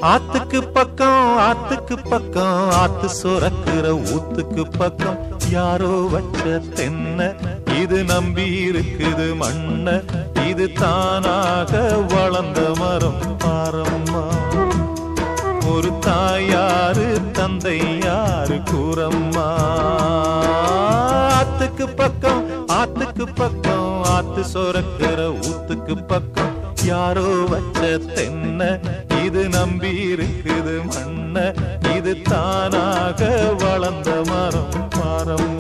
ஆத்துக்கு பக்கம் ஆத்துக்கு பக்கம் ஆத்து சுரக்கிற ஊத்துக்கு பக்கம் யாரோ வச்ச தென்ன இது நம்பி இருக்குது மண்ண இது தானாக வளர்ந்த மரம் பாரம்மா ஒரு தாயாரு தந்தை யாரு கூறம்மா ஆத்துக்கு பக்கம் ஆத்து சுரக்கிற ஊத்துக்கு பக்கம் யாரோ வச்ச தென்ன இது நம்பி இருக்குது மண்ண இது தானாக வளர்ந்த மரம் பாரம்